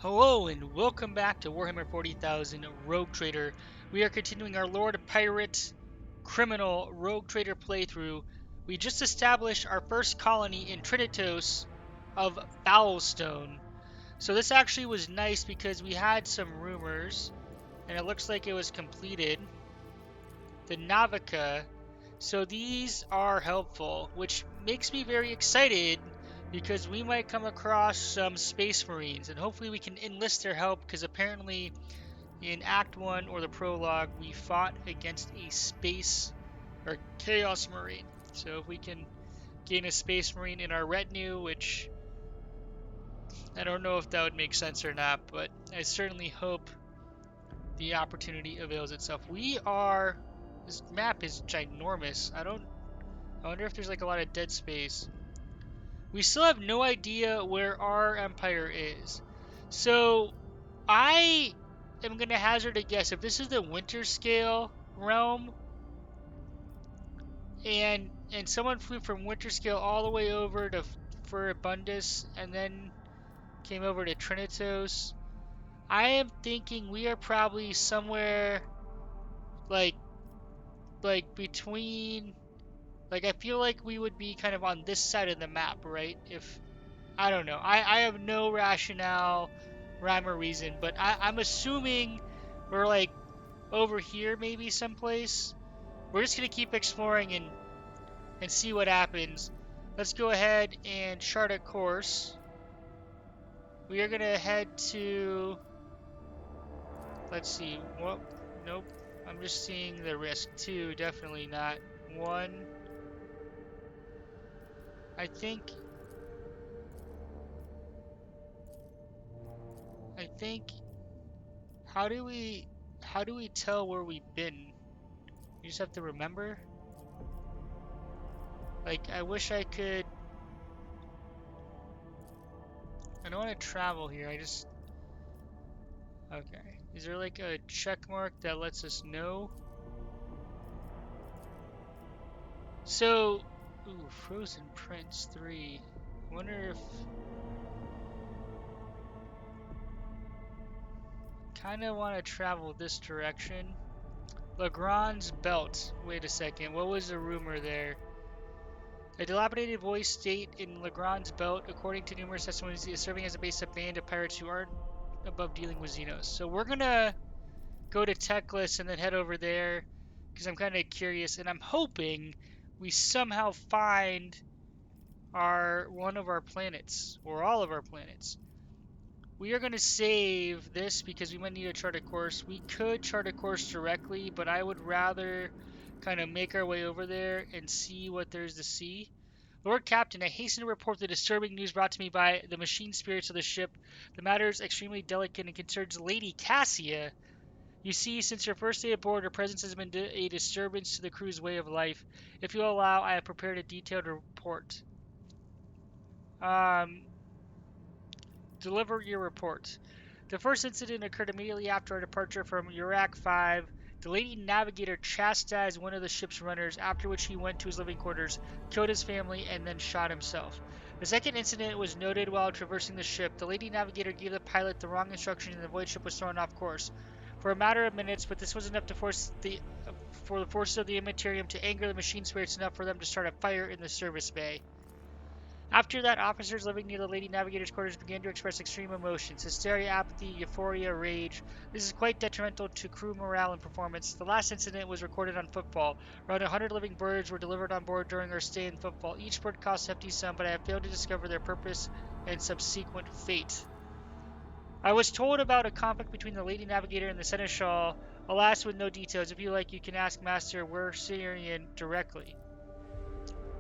Hello and welcome back to Warhammer 40,000 Rogue Trader. We are continuing our Lord Pirate Criminal Rogue Trader playthrough. We just established our first colony in Trinitos of Foulstone. So this actually was nice because we had some rumors and it looks like it was completed. The Navica. So these are helpful, which makes me very excited because we might come across some Space Marines and hopefully we can enlist their help because apparently in Act 1 or the prologue we fought against a Space or Chaos Marine. So if we can gain a Space Marine in our retinue, which I don't know if that would make sense or not, but I certainly hope the opportunity avails itself. This map is ginormous. I wonder if there's like a lot of dead space. We still have no idea where our empire is. So I am going to hazard a guess. If this is the winter scale realm and someone flew from winter scale all the way over to Furibundus and then came over to Trinitos, I am thinking we are probably somewhere like between, like I feel like we would be kind of on this side of the map, right? If I don't know. I have no rationale, rhyme or reason, but I'm assuming we're like over here maybe someplace. We're just gonna keep exploring and see what happens. Let's go ahead and chart a course. We are gonna head to, let's see, what, nope. I'm just seeing the risk. 2, definitely not. 1, I think how do we tell where we've been? You just have to remember? Like, I wish I could. I don't want to travel here. Okay. Is there like a check mark that lets us know? So, ooh, Frozen Prince 3. I wonder if. Kind of want to travel this direction. Legrand's Belt. Wait a second. What was the rumor there? A dilapidated voice state in Legrand's Belt, according to numerous testimonies, is serving as a base of a band of pirates who aren't above dealing with Xenos. So we're gonna go to Techless and then head over there because I'm kind of curious and I'm hoping we somehow find one of our planets or all of our planets. We are going to save this because we might need to chart a course. We could chart a course directly, but I would rather kind of make our way over there and see what there's to see. Lord Captain, I hasten to report the disturbing news brought to me by the machine spirits of the ship. The matter is extremely delicate and concerns Lady Cassia. You see, since your first day aboard, her presence has been a disturbance to the crew's way of life. If you'll allow, I have prepared a detailed report. Deliver your report. The first incident occurred immediately after our departure from Urak 5. The Lady Navigator chastised one of the ship's runners, after which he went to his living quarters, killed his family, and then shot himself. The second incident was noted while traversing the ship. The Lady Navigator gave the pilot the wrong instructions and the void ship was thrown off course for a matter of minutes, but this was enough to for the forces of the Immaterium to anger the machine spirits enough for them to start a fire in the service bay. After that, officers living near the Lady Navigator's quarters began to express extreme emotions: hysteria, apathy, euphoria, rage. This is quite detrimental to crew morale and performance. The last incident was recorded on Footfall. Around 100 living birds were delivered on board during our stay in Footfall. Each bird costs a hefty sum, but I have failed to discover their purpose and subsequent fate. I was told about a conflict between the Lady Navigator and the Seneschal. Alas, with no details. If you like, you can ask Master Wersarian directly.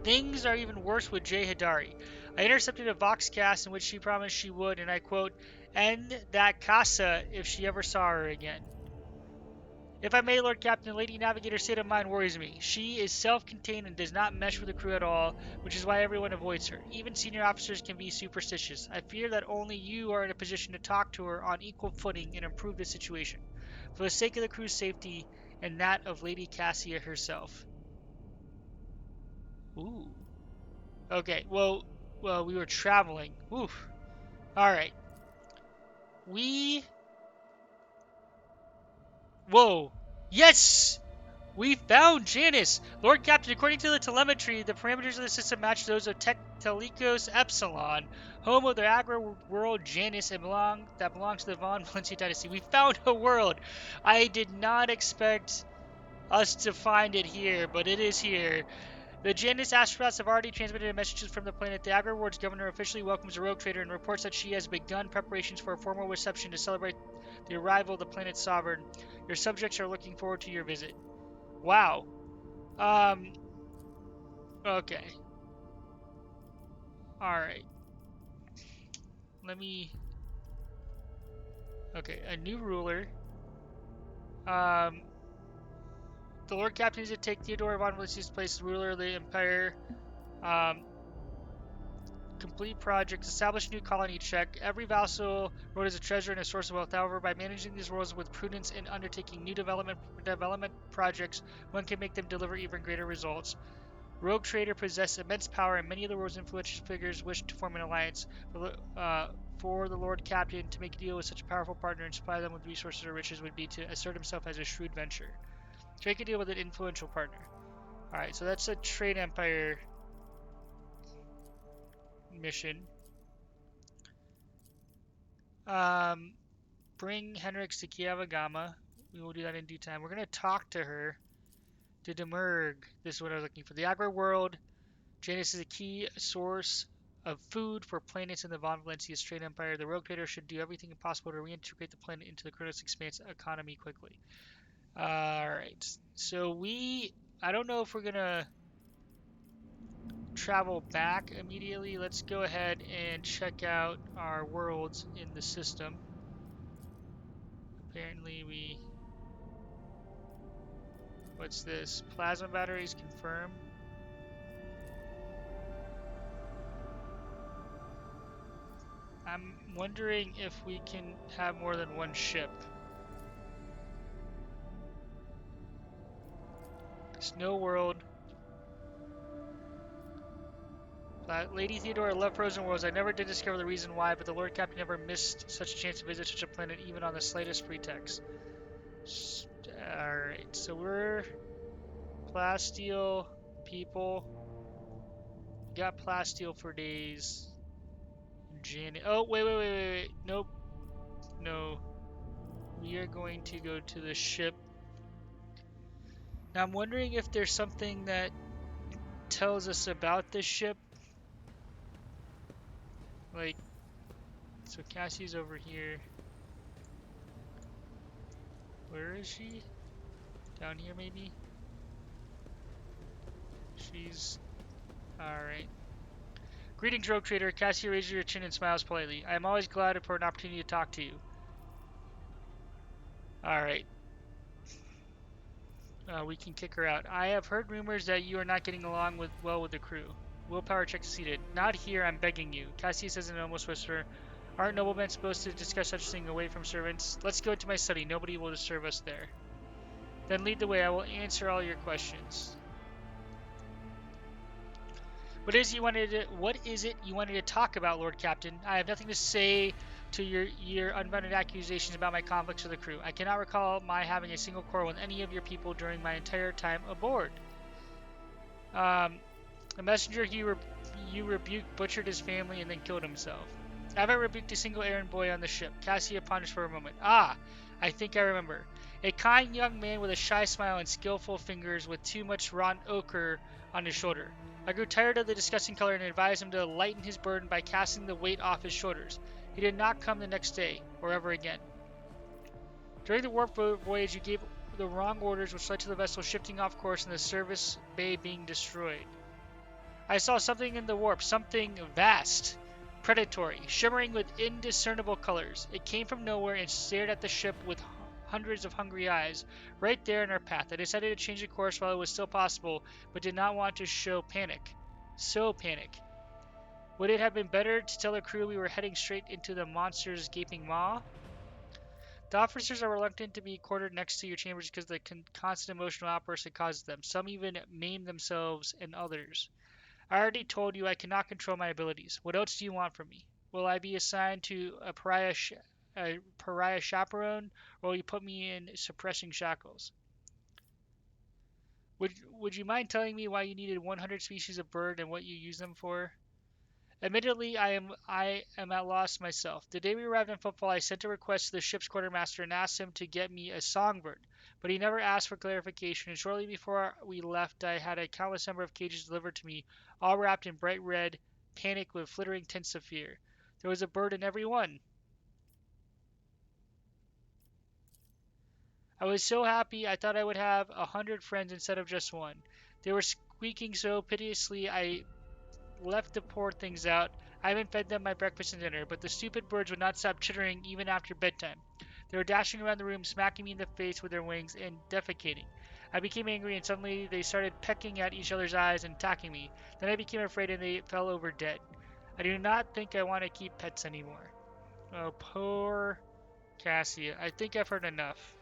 Things are even worse with Jay Hidari. I intercepted a Voxcast in which she promised she would, and I quote, end that casa if she ever saw her again. If I may, Lord Captain, Lady Navigator's state of mind worries me. She is self-contained and does not mesh with the crew at all, which is why everyone avoids her. Even senior officers can be superstitious. I fear that only you are in a position to talk to her on equal footing and improve the situation, for the sake of the crew's safety and that of Lady Cassia herself. Ooh. Okay, well, we were traveling. Oof. Alright. We... Whoa. Yes! We found Janus! Lord Captain, according to the telemetry, the parameters of the system match those of Telecos Epsilon, home of the agro world Janus and that belongs to the Von Valencia dynasty. We found a world! I did not expect us to find it here, but it is here. The Janus astronauts have already transmitted messages from the planet. The agro world's governor officially welcomes a rogue trader and reports that she has begun preparations for a formal reception to celebrate the arrival of the planet's sovereign. Your subjects are looking forward to your visit. Wow. Um, okay. Alright. Let me... Okay, a new ruler. Um, the Lord Captain is to take Theodore von Valencia's place as ruler of the Empire. Um, complete projects. Establish new colony check. Every vassal road is a treasure and a source of wealth. However, by managing these roads with prudence and undertaking new development projects, one can make them deliver even greater results. Rogue Trader possess immense power, and many of the world's influential figures wish to form an alliance for the Lord Captain. To make a deal with such a powerful partner and supply them with resources or riches would be to assert himself as a shrewd venture. To make a deal with an influential partner. Alright, so that's a Trade Empire mission. Bring Henrix to Kiavagama. We will do that in due time. We're going to talk to her. To Demurg. This is what I was looking for. The agro world. Janus is a key source of food for planets in the Von Valencia Trade Empire. The Rogue Trader should do everything possible to reintegrate the planet into the Kronos Expanse economy quickly. Alright. So I don't know if we're going to travel back immediately. Let's go ahead and check out our worlds in the system. Apparently what's this? Plasma batteries confirm. I'm wondering if we can have more than one ship. Snow World. Lady Theodora loved frozen worlds. I never did discover the reason why, but the Lord Captain never missed such a chance to visit such a planet, even on the slightest pretext. Alright, so we're Plasteel people. Got Plasteel for days. Oh, wait. Nope. No. We are going to go to the ship. Now I'm wondering if there's something that tells us about this ship. Like, so Cassie's over here. Where is she? Down here maybe? She's... Alright. Greetings, Rogue Trader. Cassie raises your chin and smiles politely. I am always glad for an opportunity to talk to you. Alright. We can kick her out. I have heard rumors that you are not getting along well with the crew. Willpower check succeeded. Not here, I'm begging you. Cassie says in an almost whisper. Aren't noblemen supposed to discuss such thing away from servants? Let's go to my study. Nobody will disturb us there. Then lead the way. I will answer all your questions. What is it you wanted to talk about, Lord Captain? I have nothing to say to your unfounded accusations about my conflicts with the crew. I cannot recall my having a single quarrel with any of your people during my entire time aboard. A messenger you rebuked butchered his family and then killed himself. I haven't rebuked a single errand boy on the ship. Cassia ponders for a moment. Ah, I think I remember. A kind young man with a shy smile and skillful fingers with too much rotten ochre on his shoulder. I grew tired of the disgusting color and advised him to lighten his burden by casting the weight off his shoulders. He did not come the next day, or ever again. During the warp voyage, you gave the wrong orders, which led to the vessel shifting off course and the service bay being destroyed. I saw something in the warp, something vast, predatory, shimmering with indiscernible colors. It came from nowhere and stared at the ship with hundreds of hungry eyes, right there in our path. I decided to change the course while it was still possible, but did not want to show panic. Panic. Would it have been better to tell the crew we were heading straight into the monster's gaping maw? The officers are reluctant to be quartered next to your chambers because of the constant emotional outbursts it causes them. Some even maim themselves and others. I already told you I cannot control my abilities. What else do you want from me? Will I be assigned to a pariah a pariah chaperone, or will you put me in suppressing shackles? Would you mind telling me why you needed 100 species of bird and what you use them for? Admittedly, I am at loss myself. The day we arrived in Footfall, I sent a request to the ship's quartermaster and asked him to get me a songbird, but he never asked for clarification, and shortly before we left I had a countless number of cages delivered to me, all wrapped in bright red panic with flittering tints of fear. There was a bird in every one. I was so happy I thought I would have 100 friends instead of just one. They were squeaking so piteously I left the poor things out. I even fed them my breakfast and dinner, but the stupid birds would not stop chittering even after bedtime. They were dashing around the room, smacking me in the face with their wings, and defecating. I became angry, and suddenly they started pecking at each other's eyes and attacking me. Then I became afraid, and they fell over dead. I do not think I want to keep pets anymore. Oh, poor Cassia. I think I've heard enough.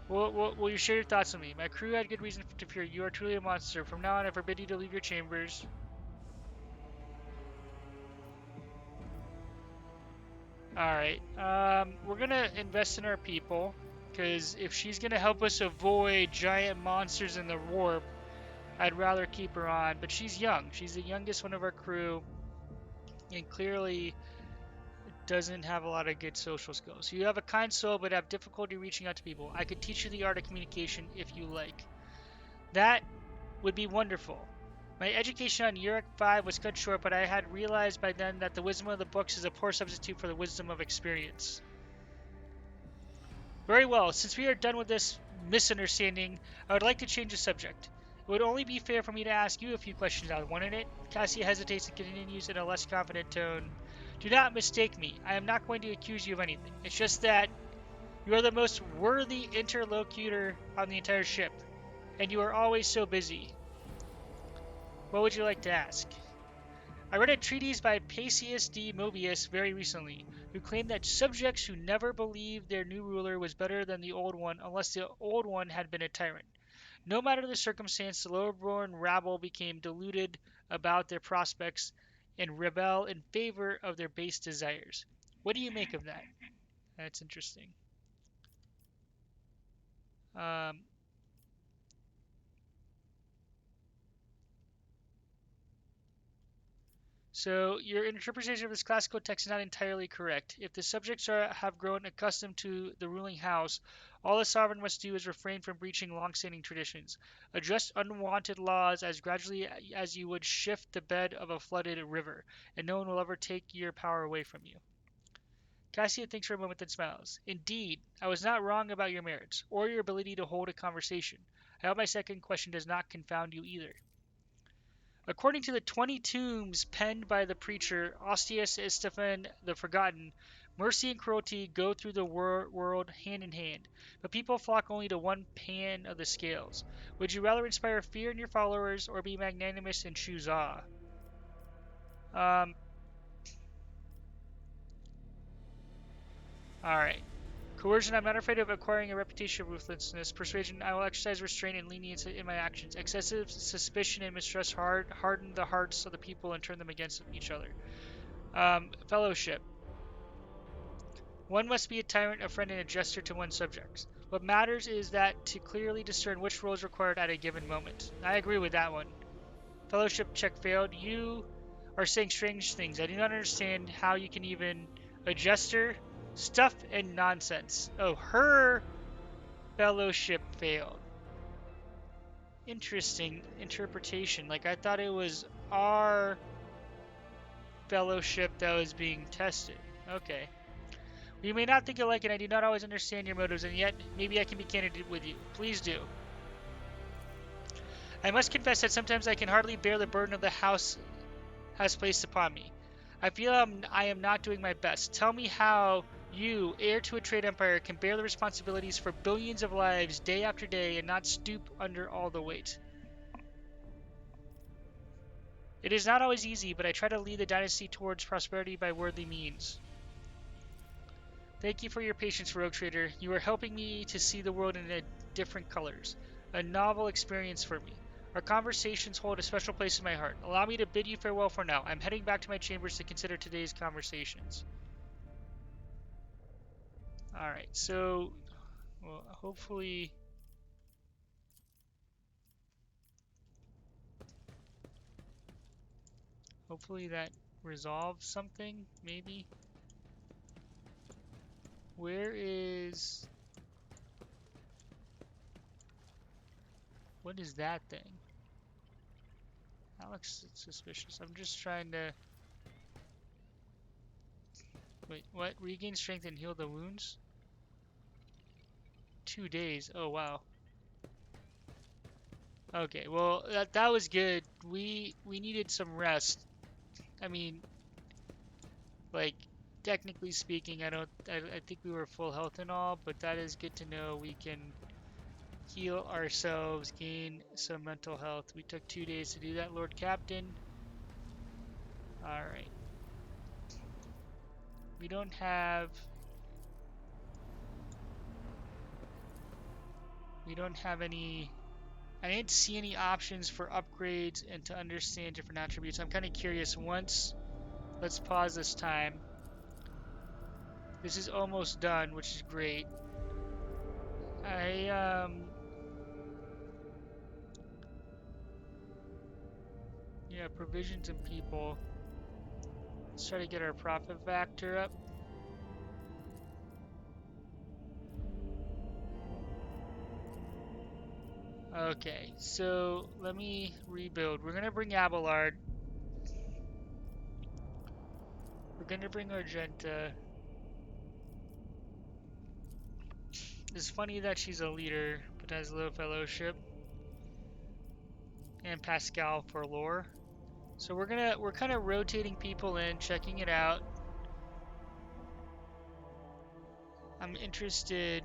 Will you share your thoughts with me? My crew had good reason to fear you are truly a monster. From now on, I forbid you to leave your chambers. Alright, we're gonna invest in our people, because if she's gonna help us avoid giant monsters in the warp, I'd rather keep her on. But she's young. She's the youngest one of our crew, and clearly doesn't have a lot of good social skills. You have a kind soul, but have difficulty reaching out to people. I could teach you the art of communication if you like. That would be wonderful. My education on Uric 5 was cut short, but I had realized by then that the wisdom of the books is a poor substitute for the wisdom of experience. Very well, since we are done with this misunderstanding, I would like to change the subject. It would only be fair for me to ask you a few questions now, wouldn't it? Cassia hesitates and continues in a less confident tone. Do not mistake me. I am not going to accuse you of anything. It's just that you are the most worthy interlocutor on the entire ship, and you are always so busy. What would you like to ask? I read a treatise by Paisius D. Mobius very recently, who claimed that subjects who never believed their new ruler was better than the old one unless the old one had been a tyrant. No matter the circumstance, the lower-born rabble became deluded about their prospects and rebel in favor of their base desires. What do you make of that? That's interesting. Um, So your interpretation of this classical text is not entirely correct. If the subjects have grown accustomed to the ruling house, all the sovereign must do is refrain from breaching long-standing traditions. Adjust unwanted laws as gradually as you would shift the bed of a flooded river, and no one will ever take your power away from you. Cassia thinks for a moment then smiles. Indeed, I was not wrong about your merits, or your ability to hold a conversation. I hope my second question does not confound you either. According to the 20 tombs penned by the preacher Ostius Stephan the Forgotten, mercy and cruelty go through the world hand in hand, but people flock only to one pan of the scales. Would you rather inspire fear in your followers or be magnanimous and choose awe? Um, alright. Coercion, I'm not afraid of acquiring a reputation of ruthlessness. Persuasion, I will exercise restraint and lenience in my actions. Excessive suspicion and mistrust harden the hearts of the people and turn them against each other. Fellowship. One must be a tyrant, a friend, and a jester to one's subjects. What matters is that to clearly discern which role is required at a given moment. I agree with that one. Fellowship check failed. You are saying strange things. I do not understand how you can even a jester. Stuff and nonsense. Oh, her fellowship failed. Interesting interpretation. Like, I thought it was our fellowship that was being tested. Okay. You may not think alike, and I do not always understand your motives, and yet maybe I can be candid with you. Please do. I must confess that sometimes I can hardly bear the burden of the house has placed upon me. I feel I am not doing my best. Tell me how you, heir to a trade empire, can bear the responsibilities for billions of lives day after day and not stoop under all the weight. It is not always easy, but I try to lead the dynasty towards prosperity by worldly means. Thank you for your patience, Rogue Trader. You are helping me to see the world in different colors. A novel experience for me. Our conversations hold a special place in my heart. Allow me to bid you farewell for now. I'm heading back to my chambers to consider today's conversations. Alright, so well, hopefully that resolves something, maybe. Where is... What is that thing? That looks suspicious. I'm just trying to... Wait, what? Regain strength and heal the wounds? 2 days. Oh, wow. Okay, well, that was good. We needed some rest. I mean, like, technically speaking, I think we were full health and all, but that is good to know. We can heal ourselves, gain some mental health. We took 2 days to do that, Lord Captain. Alright. We don't have... any... I didn't see any options for upgrades and to understand different attributes. I'm kind of curious. Let's pause this time. This is almost done, which is great. Yeah, provisions and people. Let's try to get our profit factor up. Okay, so let me rebuild. We're gonna bring Abelard. We're gonna bring Argenta. It's funny that she's a leader, but has low fellowship. And Pascal for lore. So we're kind of rotating people in, checking it out. I'm interested.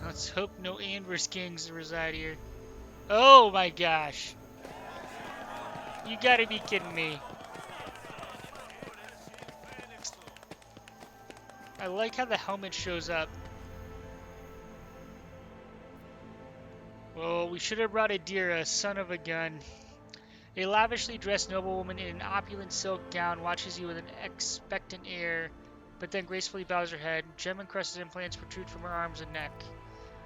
Let's hope no Anvers Kings reside here. Oh my gosh. You gotta be kidding me. I like how the helmet shows up. Well, we should have brought Adira, son of a gun. A lavishly dressed noblewoman in an opulent silk gown watches you with an expectant air, but then gracefully bows her head. Gem-encrusted implants protrude from her arms and neck.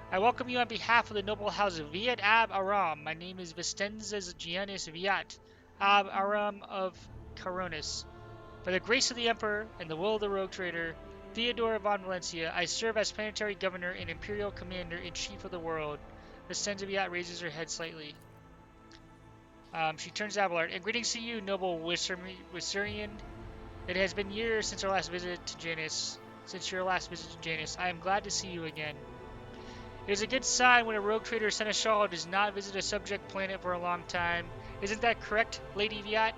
I welcome you on behalf of the noble house of Viat Ab Aram. My name is Vistenzas Janus Viat Ab Aram of Caronis. By the grace of the Emperor and the will of the rogue trader, Theodore von Valencia, I serve as planetary governor and imperial commander-in-chief of the world. Vistenza Viat raises her head slightly. She turns to Abelard. And greetings to you, noble Wisserian. It has been years since our last visit to Janus. I am glad to see you again. It is a good sign when a rogue trader seneschal does not visit a subject planet for a long time. Isn't that correct, Lady Viat?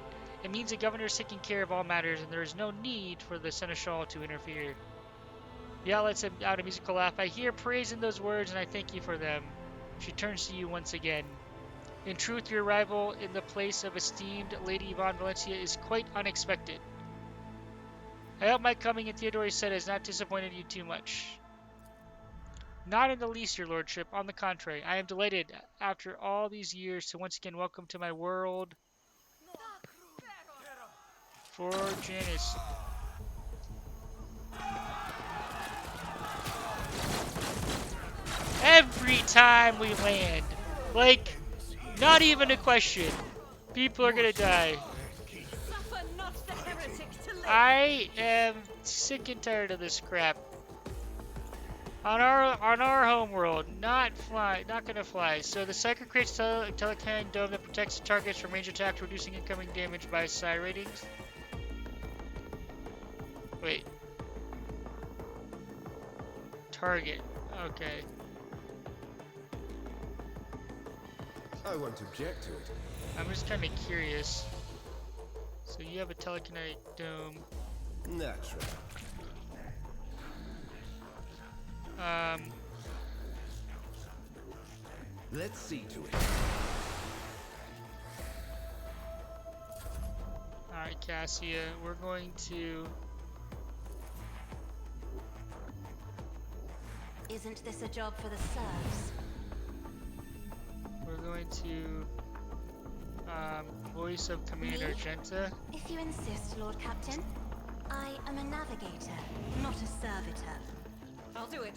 It means the governor is taking care of all matters, and there is no need for the seneschal to interfere. Viat lets out a musical laugh. I hear praise in those words, and I thank you for them. She turns to you once again. In truth, your arrival in the place of esteemed Lady von Valencia is quite unexpected. I hope my coming in Theodore said has not disappointed you too much. Not in the least, your lordship. On the contrary, I am delighted, after all these years, to once again welcome to my world for Janus. Every time we land, like, not even a question, people are gonna die. I am sick and tired of this crap. On our home world, not gonna fly. So the Psyker creates a telekinetic dome that protects the targets from range attack, reducing incoming damage by psi ratings. Wait. Target. Okay. I won't object to it. I'm just kind of curious. So you have a telekinetic dome. Natural. Let's see to it. Alright, Cassia, we're going to... Isn't this a job for the serfs? going to voice of Commander Me? Genta. If you insist, Lord Captain. I am a navigator, not a servitor. I'll do it.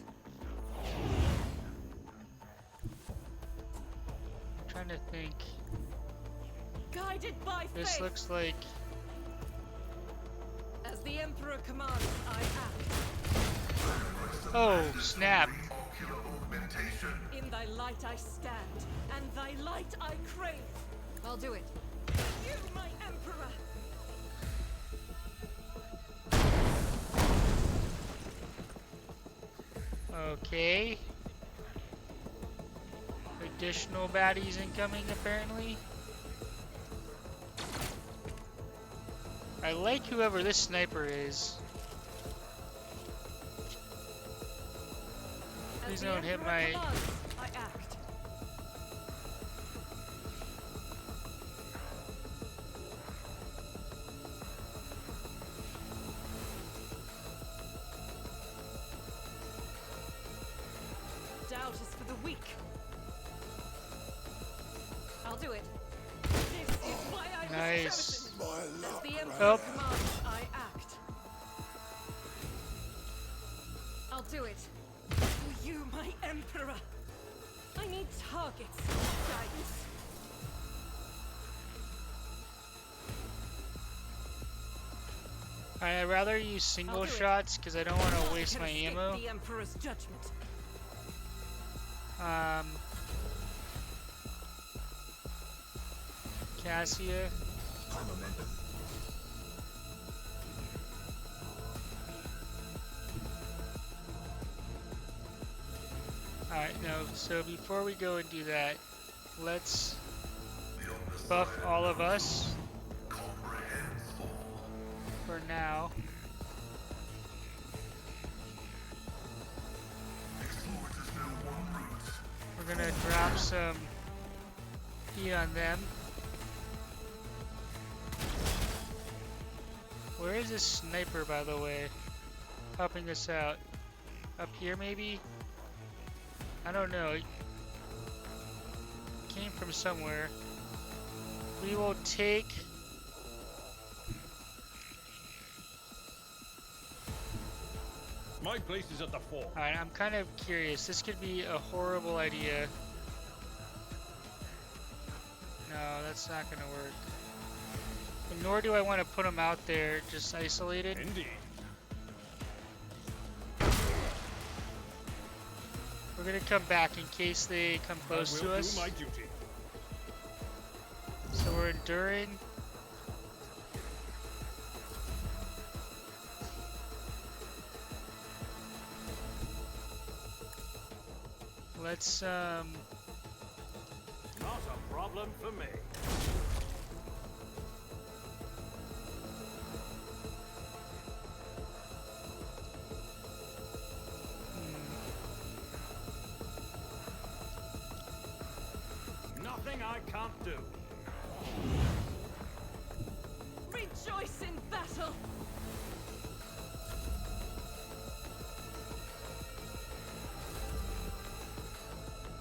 I'm trying to think. Guided by This faith. looks like... As the Emperor commands, I act. Oh, snap. In thy light I stand, and thy light I crave. I'll do it. You, my Emperor! Okay. Additional baddies incoming, apparently. I like whoever this sniper is. Please As the don't hit Emperor my... commands, I act. Doubt is for the weak. I'll do it. This is why I was Nice. chosen. As the Emperor Oh. commands, I act. I'll do it. For you, my Emperor. I need targets, guidance. I'd rather use single I'll do it. shots because I don't want to None waste can my escape ammo. The Emperor's judgment. Cassia. Alright, no, so before we go and do that, let's buff all of us for now. We're gonna drop some heat on them. Where is this sniper, by the way? Helping us out. Up here, maybe? I don't know. It came from somewhere. We will take... My place is at the fort. Alright, I'm kind of curious. This could be a horrible idea. No, that's not gonna work. And nor do I want to put them out there just isolated. Indeed. We're gonna come back in case they come close I will to us. do my duty. So we're enduring. Let's Not a problem for me. Nothing I can't do. Rejoice in battle.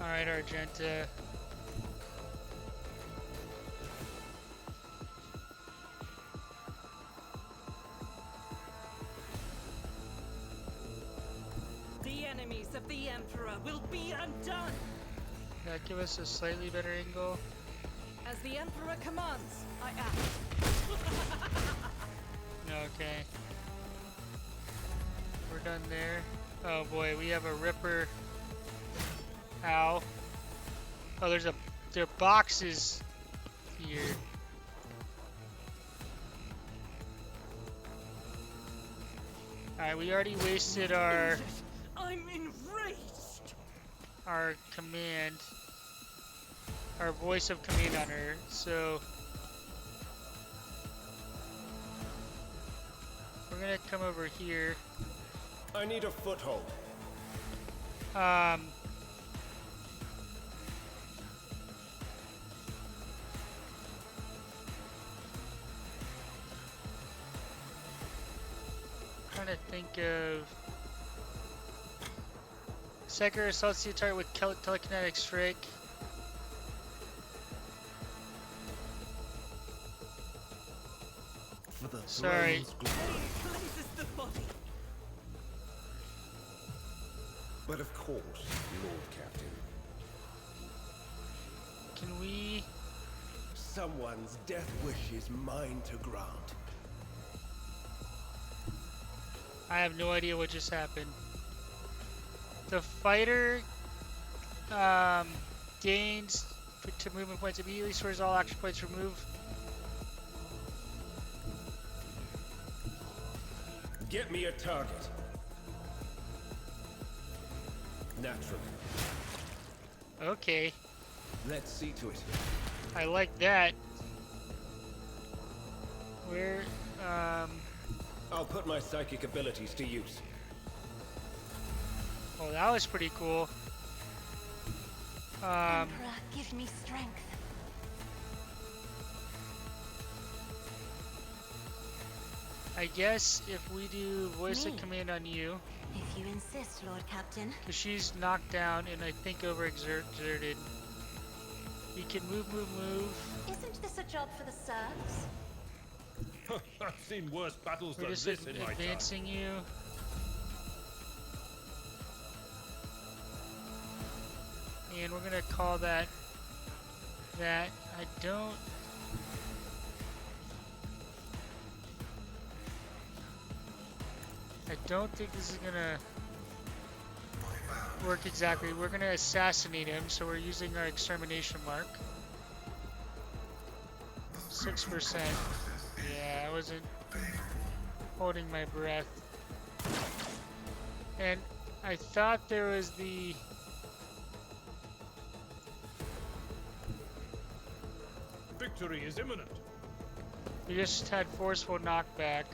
Alright, Argenta. The enemies of the Emperor will be undone. That give us a slightly better angle. As the Emperor commands, I act. Okay. We're done there. Oh boy, we have a Ripper. Ow. Oh, there are boxes here. Alright, we already wasted our I'm enraged. command. Our voice of command on her, so we're gonna come over here. I need a foothold. Trying to think of Secker assaults the target with telekinetic strike. Sorry. Places the body. But of course, Lord Captain. Can we... Someone's death wish is mine to grant. I have no idea what just happened. The fighter gains to movement points immediately, stores all action points removed. Get me a target. Naturally. Okay, Let's see to it. I like that. Where, I'll put my psychic abilities to use. oh, that was pretty cool. Emperor, give me strength. I guess if we do voice of Me? command on you, If you insist, Lord Captain. because she's knocked down and I think overexerted. You can move. Isn't this a job for the serfs? I've seen worse battles We're than just this in my time. advancing you. And we're gonna call that. I don't think this is gonna work exactly. We're gonna assassinate him, so we're using our extermination mark. 6%. Yeah, I wasn't holding my breath. And I thought there was the... Victory is imminent. We just had forceful knockback.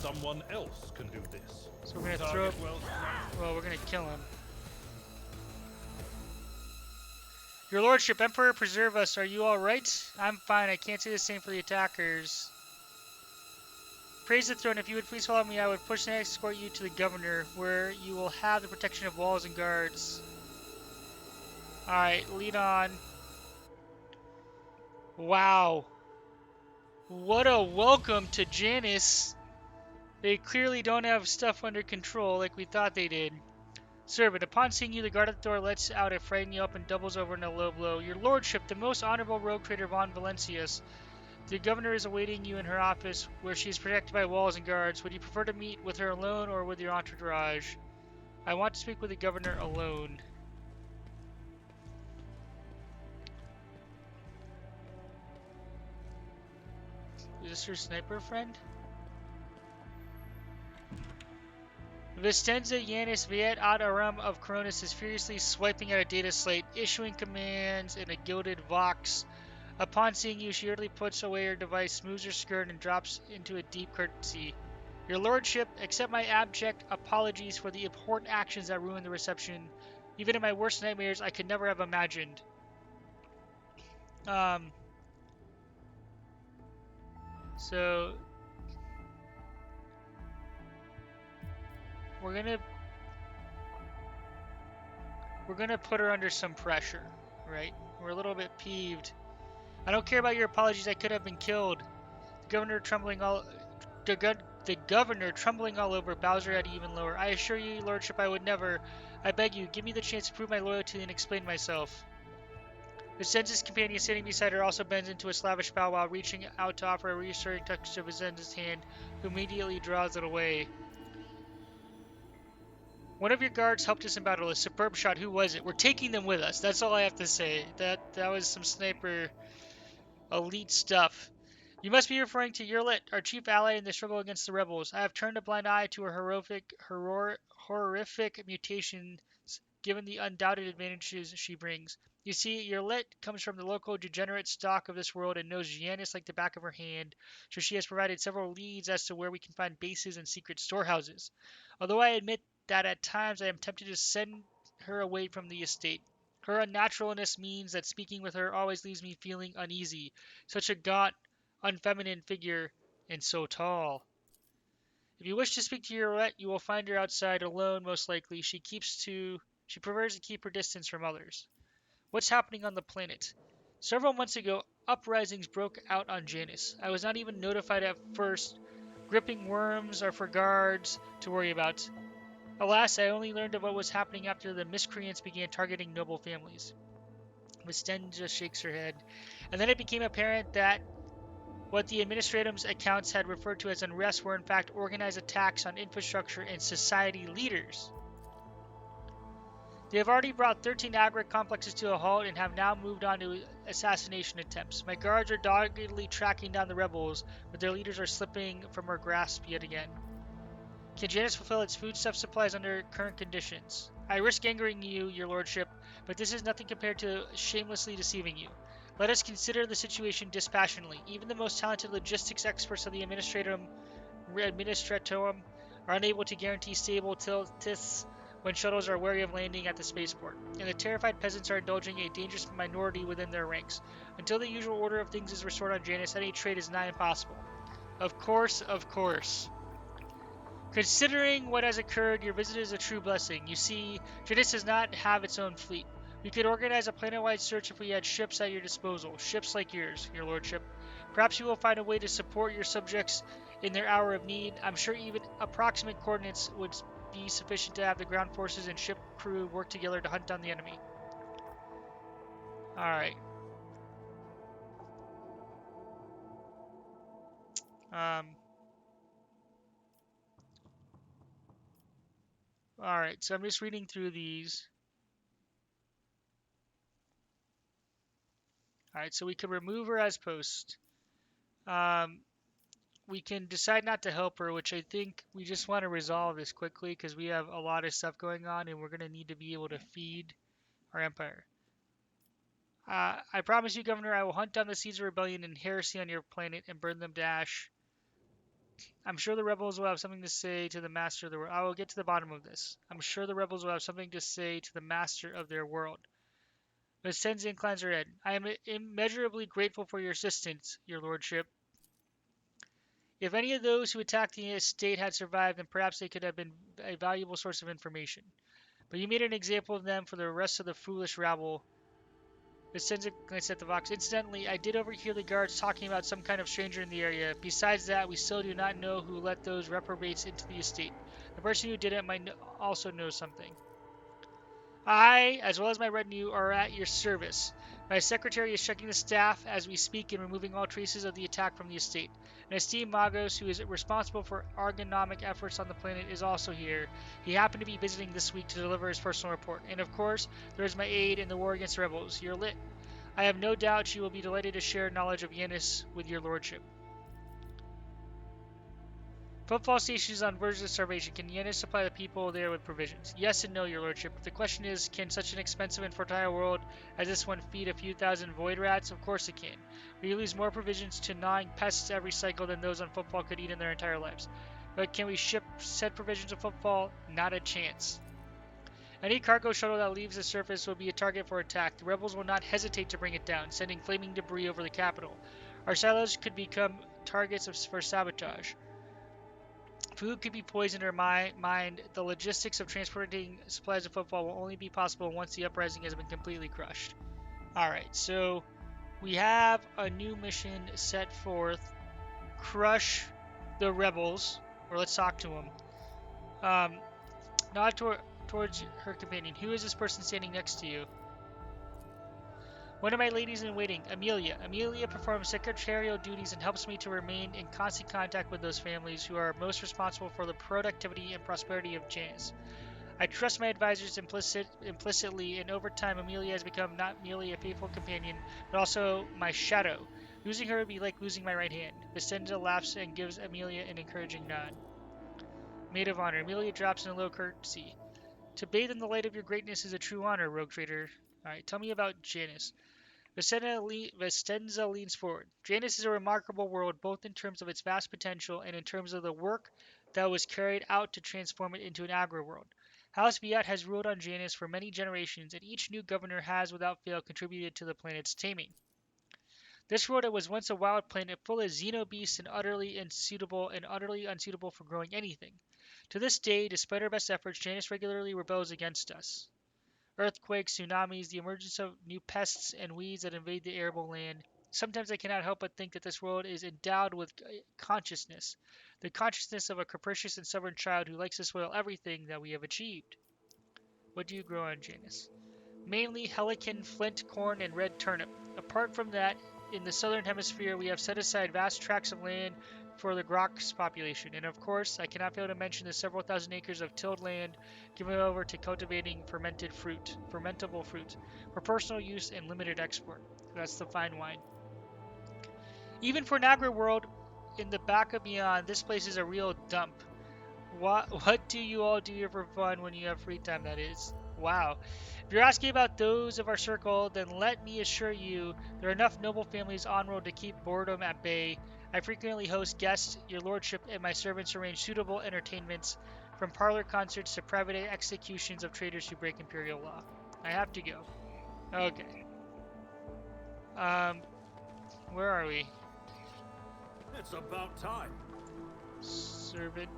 Someone else can do this. So we're gonna throw Target up... well staffed. Well, we're gonna kill him. Your Lordship, Emperor, preserve us. Are you alright? I'm fine. I can't say the same for the attackers. Praise the throne. If you would please follow me, I would push and escort you to the governor, where you will have the protection of walls and guards. Alright, lead on. Wow. What a welcome to Janus. They clearly don't have stuff under control like we thought they did. Sir, but upon seeing you, the guard at the door lets out a frighten you up and doubles over in a low blow. Your Lordship, the most honorable rogue trader von Valencius. The governor is awaiting you in her office, where she is protected by walls and guards. Would you prefer to meet with her alone or with your entourage? I want to speak with the governor alone. Is this your sniper friend? Vistenza Janus Viet ad Aram of Cronus is furiously swiping at a data slate, issuing commands in a gilded vox. Upon seeing you, she hurriedly puts away her device, smooths her skirt, and drops into a deep curtsy. Your Lordship, accept my abject apologies for the important actions that ruined the reception. Even in my worst nightmares, I could never have imagined. So we're gonna put her under some pressure, right? We're a little bit peeved. I don't care about your apologies. I could have been killed. The governor trembling all over, bows her head even lower. I assure you, your Lordship, I would never. I beg you, give me the chance to prove my loyalty and explain myself. The census companion sitting beside her also bends into a slavish bow while reaching out to offer a reassuring touch to Vicenza's hand, who immediately draws it away. One of your guards helped us in battle. A superb shot. Who was it? We're taking them with us. That's all I have to say. That was some sniper elite stuff. You must be referring to Yurlit, our chief ally in the struggle against the rebels. I have turned a blind eye to her horrific mutations, given the undoubted advantages she brings. You see, Yurlit comes from the local degenerate stock of this world and knows Janus like the back of her hand, so she has provided several leads as to where we can find bases and secret storehouses. Although I admit that at times I am tempted to send her away from the estate. Her unnaturalness means that speaking with her always leaves me feeling uneasy. Such a gaunt, unfeminine figure, and so tall. If you wish to speak to Yurlit, you will find her outside, alone most likely. She prefers to keep her distance from others. What's happening on the planet? Several months ago, uprisings broke out on Janus. I was not even notified at first. Gripping worms are for guards to worry about. Alas, I only learned of what was happening after the miscreants began targeting noble families. Miss Sten just shakes her head. And then it became apparent that what the administratum's accounts had referred to as unrest were in fact organized attacks on infrastructure and society leaders. They have already brought 13 agri complexes to a halt and have now moved on to assassination attempts. My guards are doggedly tracking down the rebels, but their leaders are slipping from our grasp yet again. Can Janus fulfill its foodstuff supplies under current conditions? I risk angering you, your lordship, but this is nothing compared to shamelessly deceiving you. Let us consider the situation dispassionately. Even the most talented logistics experts of the administratum are unable to guarantee stable tilts when shuttles are wary of landing at the spaceport, and the terrified peasants are indulging a dangerous minority within their ranks. Until the usual order of things is restored on Janus, any trade is nigh impossible. Of course, of course. Considering what has occurred, your visit is a true blessing. You see, Janus does not have its own fleet. We could organize a planet-wide search if we had ships at your disposal, ships like yours, your lordship. Perhaps you will find a way to support your subjects in their hour of need. I'm sure even approximate coordinates would be sufficient to have the ground forces and ship crew work together to hunt down the enemy. Alright. Alright, so I'm just reading through these. Alright, so we could remove her as post. We can decide not to help her, which I think we just want to resolve this quickly because we have a lot of stuff going on and we're going to need to be able to feed our empire. I promise you, Governor, I will hunt down the seeds of rebellion and heresy on your planet and burn them to ash. I'm sure the rebels will have something to say to the master of the world. I will get to the bottom of this. I'm sure the rebels will have something to say to the master of their world. Miss Tenzi inclines her head. I am immeasurably grateful for your assistance, your lordship. If any of those who attacked the estate had survived, then perhaps they could have been a valuable source of information. But you made an example of them for the rest of the foolish rabble. Vicenza glanced at the box. Incidentally, I did overhear the guards talking about some kind of stranger in the area. Besides that, we still do not know who let those reprobates into the estate. The person who did it might also know something. I, as well as my retinue, are at your service. My secretary is checking the staff as we speak and removing all traces of the attack from the estate. An esteemed Magos, who is responsible for ergonomic efforts on the planet, is also here. He happened to be visiting this week to deliver his personal report. And of course, there is my aide in the war against the rebels, your lit. I have no doubt she will be delighted to share knowledge of Janus with your lordship. Footfall station is on verge of starvation. Can Janus supply the people there with provisions? Yes and no, your lordship. The question is, can such an expensive and fertile world as this one feed a few thousand void rats? Of course it can. We lose more provisions to gnawing pests every cycle than those on Footfall could eat in their entire lives. But can we ship said provisions of Footfall? Not a chance. Any cargo shuttle that leaves the surface will be a target for attack. The rebels will not hesitate to bring it down, sending flaming debris over the capital. Our silos could become targets for sabotage. Food could be poisoned or mined. The logistics of transporting supplies of Footfall will only be possible once the uprising has been completely crushed. Alright, so we have a new mission set forth. Crush the rebels. Or let's talk to them. Nod towards her companion. Who is this person standing next to you? One of my ladies in waiting, Amelia. Amelia performs secretarial duties and helps me to remain in constant contact with those families who are most responsible for the productivity and prosperity of Janus. I trust my advisors implicitly, and over time Amelia has become not merely a faithful companion, but also my shadow. Losing her would be like losing my right hand. Vicenza laughs and gives Amelia an encouraging nod. Maid of honor. Amelia drops in a low courtesy. To bathe in the light of your greatness is a true honor, rogue trader. Alright, tell me about Janus. Vicenza leans forward. Janus is a remarkable world, both in terms of its vast potential and in terms of the work that was carried out to transform it into an agri-world. House Viat has ruled on Janus for many generations, and each new governor has, without fail, contributed to the planet's taming. This world was once a wild planet full of xenobeasts and utterly unsuitable for growing anything. To this day, despite our best efforts, Janus regularly rebels against us. Earthquakes, tsunamis, the emergence of new pests and weeds that invade the arable land. Sometimes I cannot help but think that this world is endowed with consciousness, the consciousness of a capricious and stubborn child who likes to spoil everything that we have achieved. What do you grow on Janus? Mainly helicon, flint, corn, and red turnip. Apart from that, in the southern hemisphere, we have set aside vast tracts of land for the Grok's population, and of course, I cannot fail to mention the several thousand acres of tilled land given over to cultivating fermentable fruit, for personal use and limited export. That's the fine wine. Even for Nagra World, in the back of beyond, this place is a real dump. What do you all do for fun when you have free time, that is? Wow. If you're asking about those of our circle, then let me assure you there are enough noble families on road to keep boredom at bay. I frequently host guests, your lordship, and my servants arrange suitable entertainments, from parlor concerts to private executions of traitors who break imperial law. I have to go. Okay. Where are we? It's about time. Servant.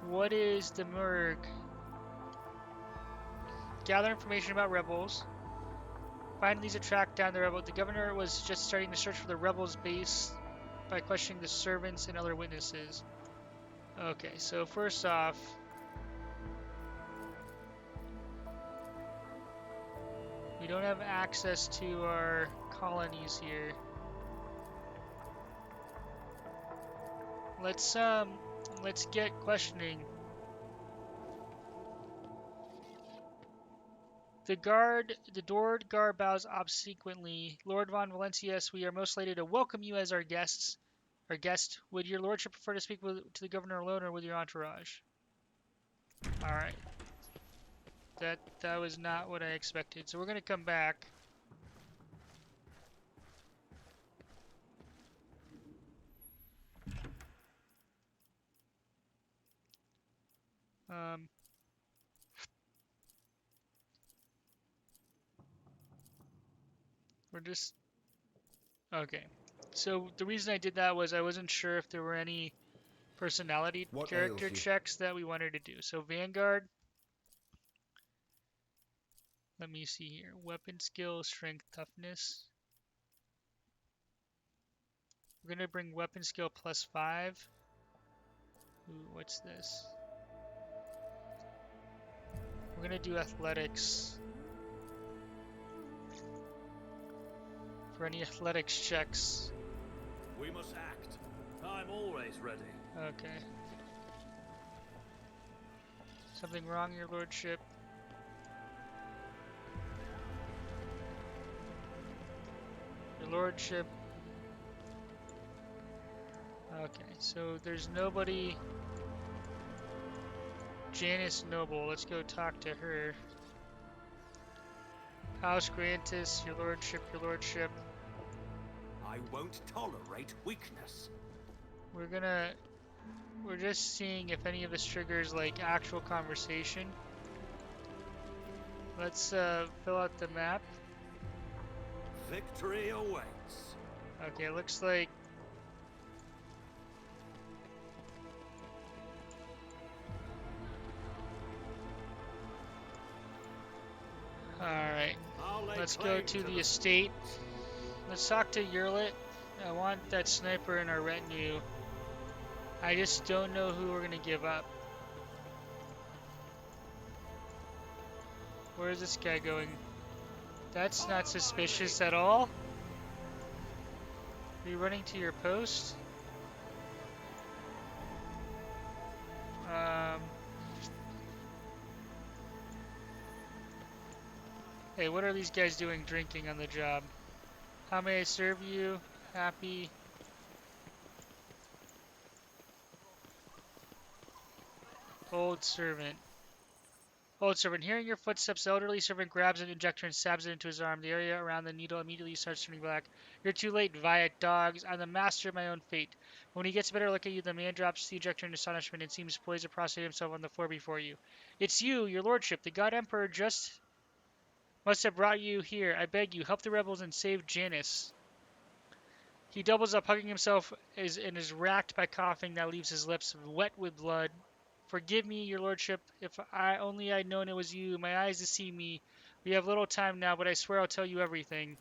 What is the Murg? Gather information about rebels. Find these to track down the rebel. The governor was just starting to search for the rebels' base by questioning the servants and other witnesses. Okay, so first off, we don't have access to our colonies here. Let's get questioning. The Dord guard bows obsequently. Lord von Valencius, we are most delighted to welcome you as our guests. Our guest, would your lordship prefer to speak to the governor alone or with your entourage? Alright. That was not what I expected. So we're gonna come back. We're just... Okay. So the reason I did that was I wasn't sure if there were any personality character checks that we wanted to do. So Vanguard. Let me see here. Weapon skill, strength, toughness. We're going to bring weapon skill +5. Ooh, what's this? We're going to do athletics. For any athletics checks. We must act. I'm always ready. Okay. Something wrong, your lordship? Your lordship. Okay, so there's nobody. Janus Noble, let's go talk to her. House Grantis, your lordship, your lordship. I won't tolerate weakness. We're just seeing if any of this triggers like actual conversation. Let's fill out the map. Victory awaits. Okay, looks like alright. Let's go to the estate. Let's talk to Yurlit. I want that sniper in our retinue. I just don't know who we're gonna give up. Where is this guy going? That's not suspicious at all. Are you running to your post? Hey, what are these guys doing drinking on the job? How may I serve you? Happy. Old servant. Old servant. Hearing your footsteps, the elderly servant grabs an injector and stabs it into his arm. The area around the needle immediately starts turning black. You're too late, Viet dogs. I'm the master of my own fate. When he gets a better look at you, the man drops the injector in astonishment and seems poised to prostrate himself on the floor before you. It's you, your lordship. The God Emperor just must have brought you here. I beg you, help the rebels and save Janus. He doubles up, hugging himself, and is racked by coughing that leaves his lips wet with blood. Forgive me, your lordship, if only I'd known it was you. My eyes deceive me. We have little time now, but I swear I'll tell you everything.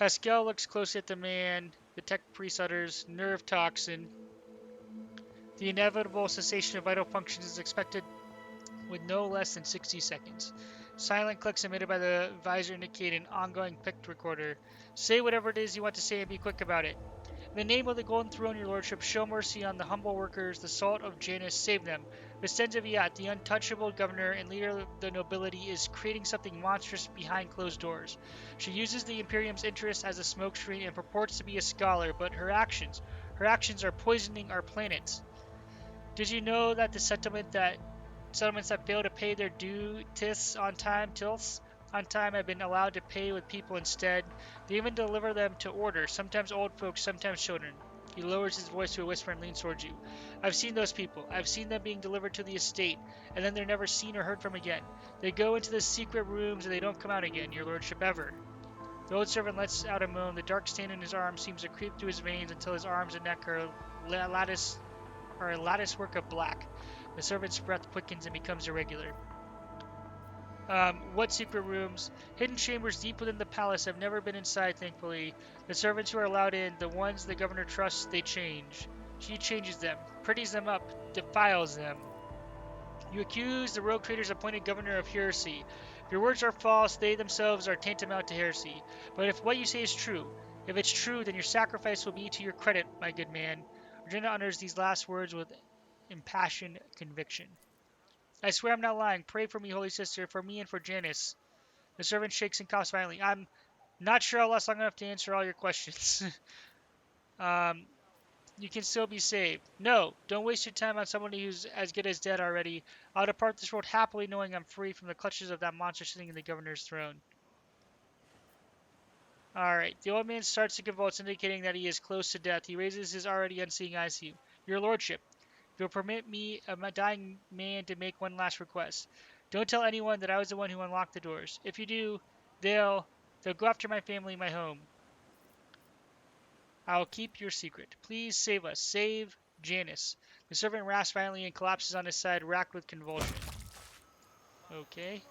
Pascal looks closely at the man. The tech priest utters, nerve toxin. The inevitable cessation of vital functions is expected with no less than 60 seconds. Silent clicks emitted by the visor indicate an ongoing pict recorder. Say whatever it is you want to say and be quick about it. In the name of the Golden Throne, your lordship, show mercy on the humble workers, the salt of Janus, save them. Vicenzaviat, the untouchable governor and leader of the nobility, is creating something monstrous behind closed doors. She uses the Imperium's interest as a smokescreen and purports to be a scholar, but her actions are poisoning our planet. Did you know that the settlements that fail to pay their due tilths on time have been allowed to pay with people instead? They even deliver them to order, sometimes old folks, sometimes children. He lowers his voice to a whisper and leans towards you. I've seen those people. I've seen them being delivered to the estate, and then they're never seen or heard from again. They go into the secret rooms and they don't come out again, your lordship, ever. The old servant lets out a moan. The dark stain in his arm seems to creep through his veins until his arms and neck are a lattice work of black. The servant's breath quickens and becomes irregular. What secret rooms? Hidden chambers deep within the palace. Have never been inside, thankfully. The servants who are allowed in, the ones the governor trusts, they change. She changes them, pretties them up, defiles them. You accuse the rogue traitors appointed governor of heresy. If your words are false, they themselves are tantamount to heresy. But if what you say is true, if it's true, then your sacrifice will be to your credit, my good man. Regina utters these last words with impassioned conviction. I swear I'm not lying. Pray for me, holy sister, for me and for Janus. The servant shakes and coughs violently. I'm not sure I'll last long enough to answer all your questions. You can still be saved. No, don't waste your time on somebody who's as good as dead already. I'll depart this world happily knowing I'm free from the clutches of that monster sitting in the governor's throne. Alright, the old man starts to convulse, indicating that he is close to death. He raises his already unseeing eyes to you. Your lordship, if you'll permit me, a dying man, to make one last request. Don't tell anyone that I was the one who unlocked the doors. If you do, they'll go after my family and my home. I'll keep your secret. Please save us. Save Janus. The servant rasps violently and collapses on his side, racked with convulsion. Okay.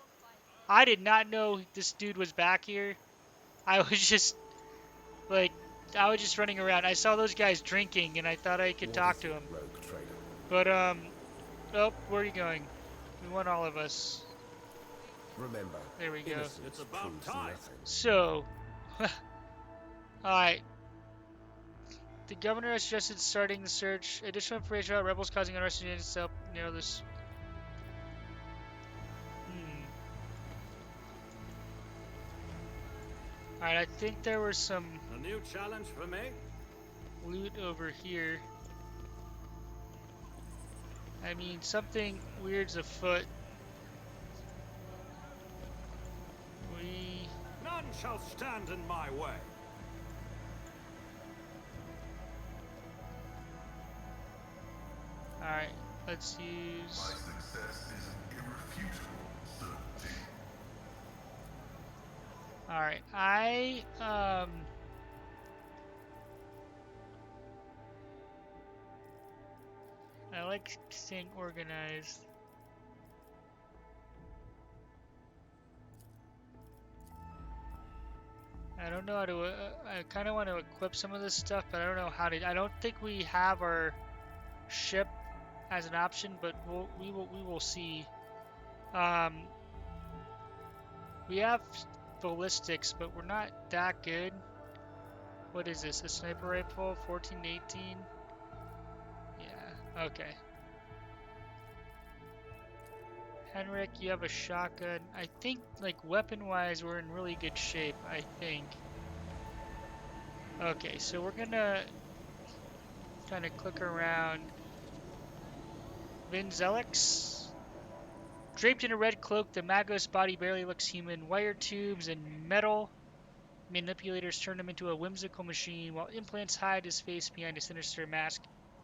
I did not know this dude was back here. I was just, I was just running around. I saw those guys drinking, and I thought I could talk to them. But, oh, where are you going? We want all of us. Remember, there we go. It's about time. So, alright. The governor has suggested starting the search. Additional information about rebels causing unrest in itself. Narrow this. Alright, I think there was some A new challenge for me? loot over here. I mean, something weird's afoot. None shall stand in my way. Alright, let's use... My success is an irrefutable certainty. Alright, I like staying organized. I don't know how to, I kind of want to equip some of this stuff, but I don't know how to. I don't think we have our ship as an option, but we will see. We have ballistics, but we're not that good. What is this? A sniper rifle? 1418? Yeah, okay. Henrik, you have a shotgun. I think, like, weapon-wise, we're in really good shape, I think. Okay, so we're gonna kind of click around. Vinzelix. Draped in a red cloak, the Magos body barely looks human. Wire tubes and metal manipulators turn him into a whimsical machine, while implants hide his face behind a sinister mask.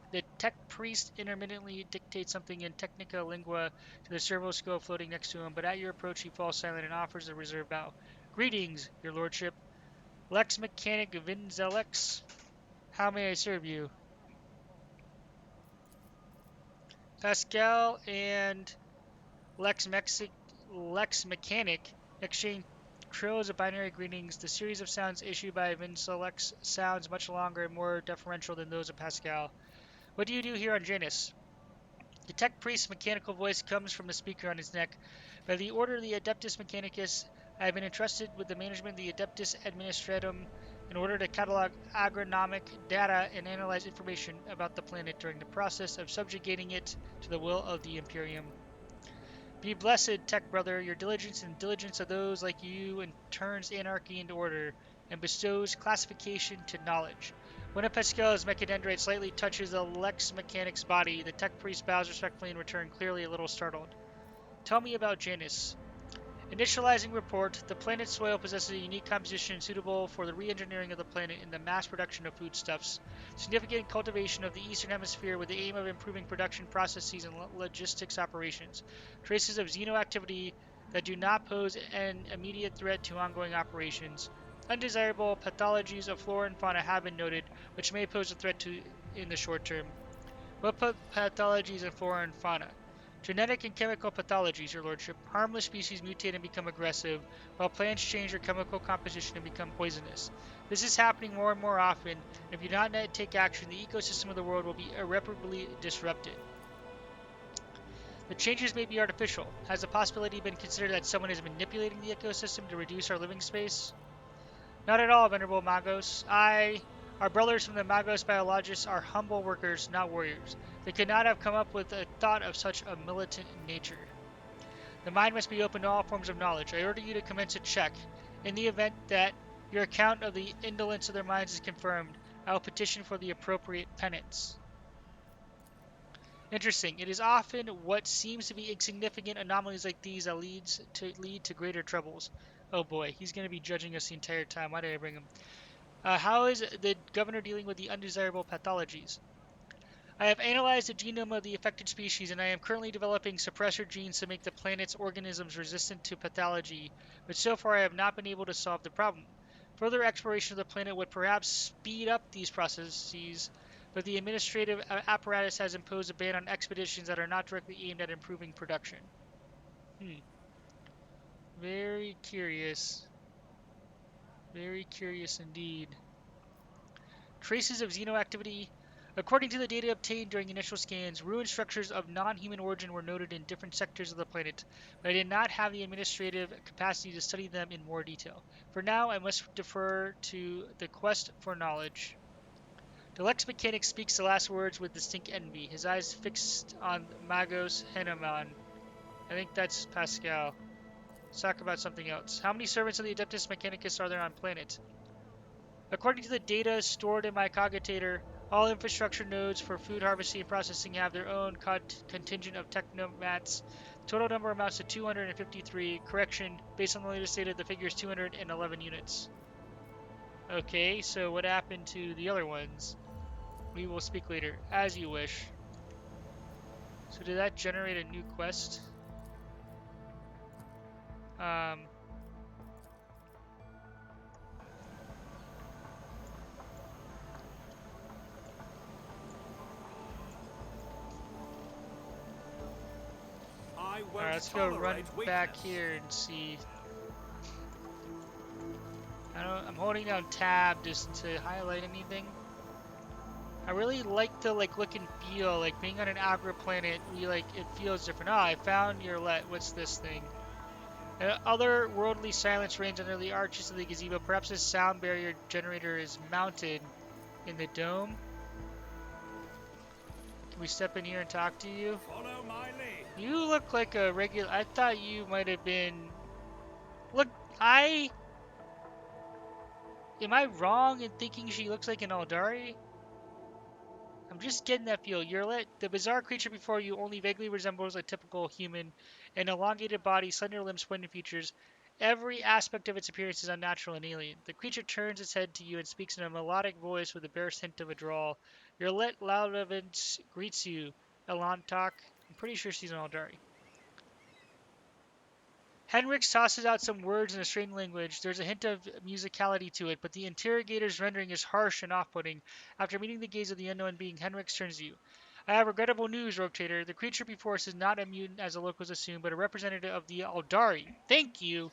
The tech priest intermittently dictates something in Technica Lingua to the servoscope floating next to him, but at your approach he falls silent and offers a reserved bow. Greetings, your lordship. Lex Mechanic Vinzelix. How may I serve you? Pascal and Lex Mechanic exchange trills of binary greetings. The series of sounds issued by Vincelex sounds much longer and more deferential than those of Pascal. What do you do here on Janus? The tech priest's mechanical voice comes from the speaker on his neck. By the order of the Adeptus Mechanicus, I have been entrusted with the management of the Adeptus Administratum in order to catalog agronomic data and analyze information about the planet during the process of subjugating it to the will of the Imperium. Be blessed, Tech Brother. Your diligence and diligence of those like you and turns anarchy into order and bestows classification to knowledge. One of Pascal's mechadendrites slightly touches the Lex Mechanic's body. The tech priest bows respectfully in return, clearly a little startled. Tell me about Janus. Initializing report. The planet's soil possesses a unique composition suitable for the re-engineering of the planet and the mass production of foodstuffs. Significant cultivation of the eastern hemisphere with the aim of improving production processes and logistics operations. Traces of xenoactivity that do not pose an immediate threat to ongoing operations. Undesirable pathologies of flora and fauna have been noted, which may pose a threat in the short term. What pathologies of flora and fauna? Genetic and chemical pathologies, Your Lordship. Harmless species mutate and become aggressive, while plants change their chemical composition and become poisonous. This is happening more and more often. If you do not take action, the ecosystem of the world will be irreparably disrupted. The changes may be artificial. Has the possibility been considered that someone is manipulating the ecosystem to reduce our living space? Not at all, Venerable Magos. Our brothers from the Magos Biologists are humble workers, not warriors. They could not have come up with a thought of such a militant nature. The mind must be open to all forms of knowledge. I order you to commence a check. In the event that your account of the indolence of their minds is confirmed, I will petition for the appropriate penance. Interesting. It is often what seems to be insignificant anomalies like these that lead to greater troubles. Oh boy, he's going to be judging us the entire time. Why did I bring him? How is the governor dealing with the undesirable pathologies? I have analyzed the genome of the affected species, and I am currently developing suppressor genes to make the planet's organisms resistant to pathology, but so far I have not been able to solve the problem. Further exploration of the planet would perhaps speed up these processes, but the administrative apparatus has imposed a ban on expeditions that are not directly aimed at improving production. Very curious. Very curious indeed. Traces of xenoactivity. According to the data obtained during initial scans, ruined structures of non-human origin were noted in different sectors of the planet, but I did not have the administrative capacity to study them in more detail. For now, I must defer to the quest for knowledge. The Lex Mechanic speaks the last words with distinct envy, his eyes fixed on Magos Heneman. I think that's Pascal. Let's talk about something else. How many servants of the Adeptus Mechanicus are there on planet? According to the data stored in my cogitator, all infrastructure nodes for food harvesting and processing have their own contingent of technomats. The total number amounts to 253. Correction, based on the latest data, the figure is 211 units. Okay, so what happened to the other ones? We will speak later, as you wish. So did that generate a new quest? Alright, let's go run back here and see. I'm holding down tab just to highlight anything. I really like the look and feel, like being on an agro planet, it feels different. I found your what's this thing? Otherworldly silence reigns under the arches of the gazebo. Perhaps a sound barrier generator is mounted in the dome. Can we step in here and talk to you? Follow my lead. You look like a regular. I thought you might have been. Look, am I wrong in thinking she looks like an Aldari? I'm just getting that feel. The bizarre creature before you only vaguely resembles a typical human. An elongated body, slender limbs, pointed features. Every aspect of its appearance is unnatural and alien. The creature turns its head to you and speaks in a melodic voice with the barest hint of a drawl. Your Laudavance greets you, Elantok. I'm pretty sure she's an Aldari. Henrix tosses out some words in a strange language. There's a hint of musicality to it, but the interrogator's rendering is harsh and off-putting. After meeting the gaze of the unknown being, Henrix turns to you. I have regrettable news, Rogue Trader. The creature before us is not a mutant as the locals assume, but a representative of the Aldari. Thank you!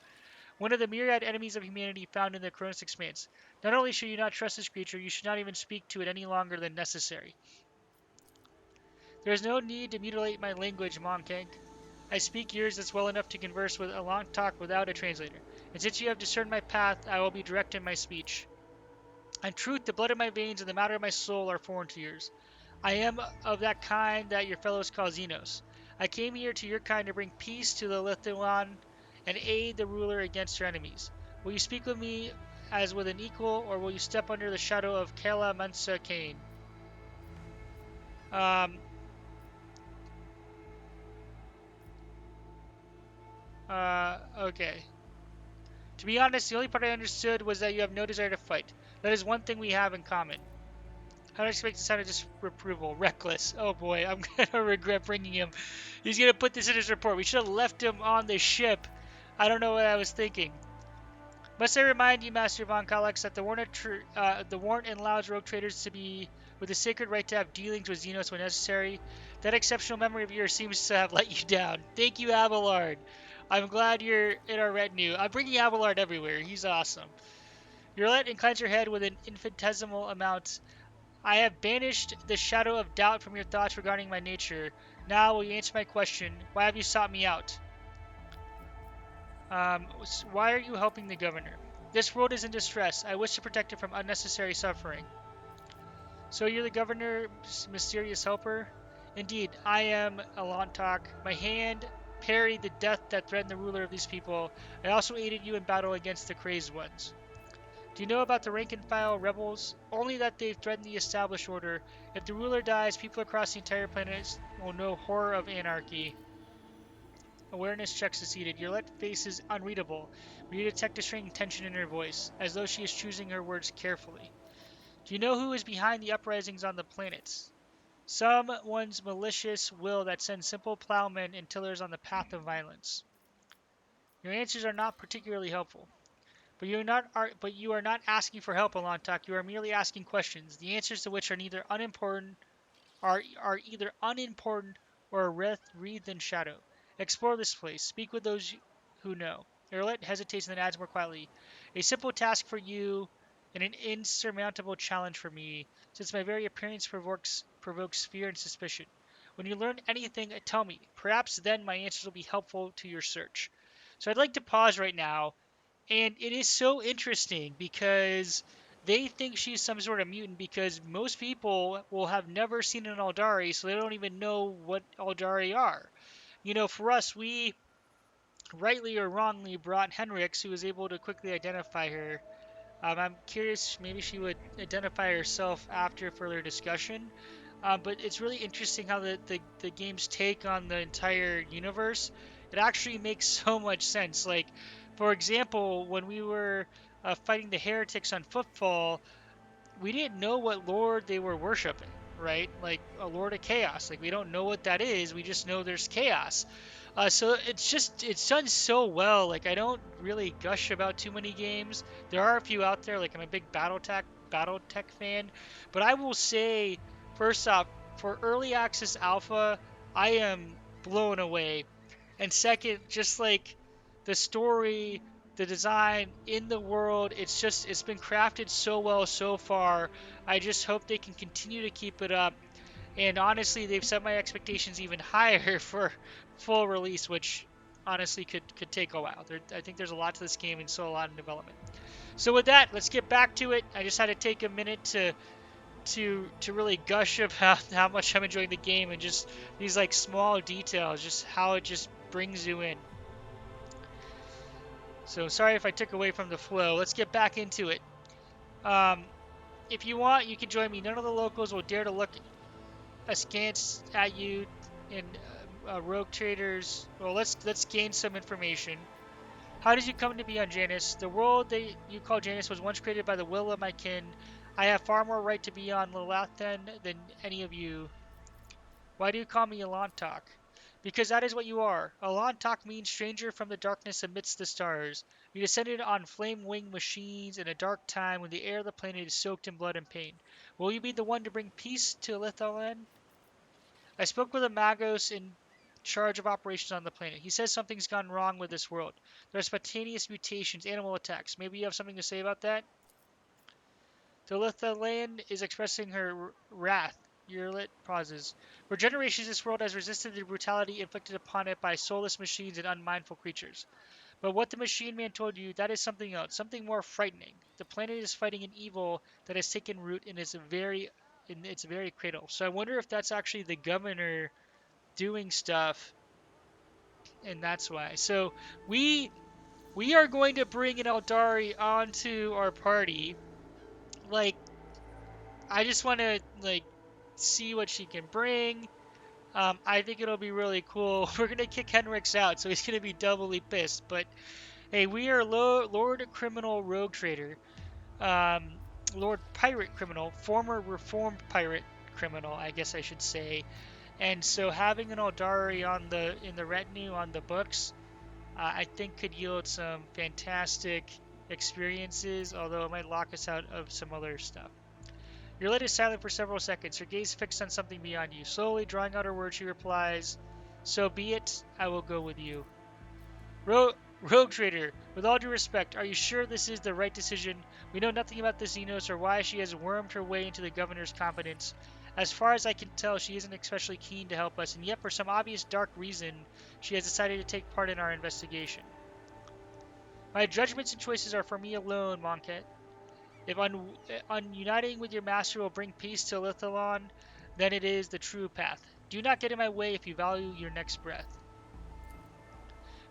one of the myriad enemies of humanity found in the Cronus Expanse. Not only should you not trust this creature, you should not even speak to it any longer than necessary. There is no need to mutilate my language, Monkang. I speak yours that's well enough to converse with a long talk without a translator. And since you have discerned my path, I will be direct in my speech. In truth, the blood of my veins and the matter of my soul are foreign to yours. I am of that kind that your fellows call Xenos. I came here to your kind to bring peace to the Lithuan and aid the ruler against her enemies. Will you speak with me as with an equal, or will you step under the shadow of Kala Mansa Kane? Um, okay. To be honest, the only part I understood was that you have no desire to fight. That is one thing we have in common. How do I expect to sound of disapproval? Reckless. Oh boy, I'm gonna regret bringing him. He's gonna put this in his report. We should have left him on the ship. I don't know what I was thinking. Must I remind you, Master Von Kalex, that the warrant allows rogue traders to be with the sacred right to have dealings with Xenos when necessary. That exceptional memory of yours seems to have let you down. Thank you, Abelard. I'm glad you're in our retinue. I'm bringing Abelard everywhere. He's awesome. Yurlet inclines her head with an infinitesimal amount. I have banished the shadow of doubt from your thoughts regarding my nature. Now will you answer my question? Why have you sought me out? Why are you helping the governor? This world is in distress. I wish to protect it from unnecessary suffering. So you're the governor's mysterious helper? Indeed, I am Alantok. My hand parried the death that threatened the ruler of these people. I also aided you in battle against the crazed ones. Do you know about the rank-and-file rebels? Only that they've threatened the established order. If the ruler dies, people across the entire planet will know horror of anarchy. Awareness check succeeded. Your face is unreadable, but you detect a strange tension in her voice, as though she is choosing her words carefully. Do you know who is behind the uprisings on the planets? Someone's malicious will that sends simple plowmen and tillers on the path of violence. Your answers are not particularly helpful. But you are not asking for help, Alantak. You are merely asking questions, the answers to which are either unimportant or wreathed in shadow. Explore this place. Speak with those who know. Erlet hesitates and then adds more quietly. A simple task for you and an insurmountable challenge for me, since my very appearance provokes fear and suspicion. When you learn anything, tell me. Perhaps then my answers will be helpful to your search. So I'd like to pause right now, and it is so interesting because they think she's some sort of mutant because most people will have never seen an Aldari, so they don't even know what Aldari are. You know, for us, we rightly or wrongly brought Henrix, who was able to quickly identify her. I'm curious, maybe she would identify herself after further discussion. But it's really interesting how the game's take on the entire universe. It actually makes so much sense. Like, for example, when we were fighting the heretics on Footfall, we didn't know what lord they were worshiping, right? Like a lord of chaos. Like we don't know what that is. We just know there's chaos. So it's done so well. Like I don't really gush about too many games. There are a few out there. Like I'm a big BattleTech fan, but I will say first off, for early access alpha, I am blown away. And second, just like the story, the design in the world, it's been crafted so well so far. I just hope they can continue to keep it up. And honestly, they've set my expectations even higher for full release, which honestly could take a while. I think there's a lot to this game and still a lot in development. So with that, let's get back to it. I just had to take a minute to really gush about how much I'm enjoying the game and just these like small details, just how it just brings you in. So sorry if I took away from the flow. Let's get back into it. Um, if you want, you can join me. None of the locals will dare to look askance at you and rogue traders. Well, let's gain some information. How did you come to be on Janus? The world that you call Janus was once created by the will of my kin. I have far more right to be on Lelathan than any of you. Why do you call me Alantok? Because that is what you are. Alantok means stranger from the darkness amidst the stars. We descended on flame-winged machines in a dark time when the air of the planet is soaked in blood and pain. Will you be the one to bring peace to Lithuan? I spoke with a Magos in charge of operations on the planet. He says something's gone wrong with this world. There are spontaneous mutations, animal attacks. Maybe you have something to say about that? The Lithuanian is expressing her wrath. Yurlit pauses. For generations, this world has resisted the brutality inflicted upon it by soulless machines and unmindful creatures. But what the machine man told you, that is something else, something more frightening. The planet is fighting an evil that has taken root in its very cradle. So I wonder if that's actually the governor doing stuff, and that's why. So we we are going to bring an Eldari onto our party. Like, I just want to see what she can bring. I think it'll be really cool. We're gonna kick Henrix out, so he's gonna be doubly pissed. But hey, we are Lord Criminal Rogue Trader, um, Lord Pirate Criminal, former reformed pirate criminal, I guess I should say. And so having an Eldari in the retinue on the books, I think could yield some fantastic experiences. Although it might lock us out of some other stuff. Your lid is silent for several seconds, her gaze fixed on something beyond you. Slowly drawing out her words, she replies, "So be it, I will go with you." Rogue Trader, with all due respect, are you sure this is the right decision? We know nothing about the Xenos or why she has wormed her way into the governor's confidence. As far as I can tell, she isn't especially keen to help us, and yet for some obvious dark reason, she has decided to take part in our investigation. My judgments and choices are for me alone, Monket. If ununiting with your master will bring peace to Lithalon, then it is the true path. Do not get in my way if you value your next breath.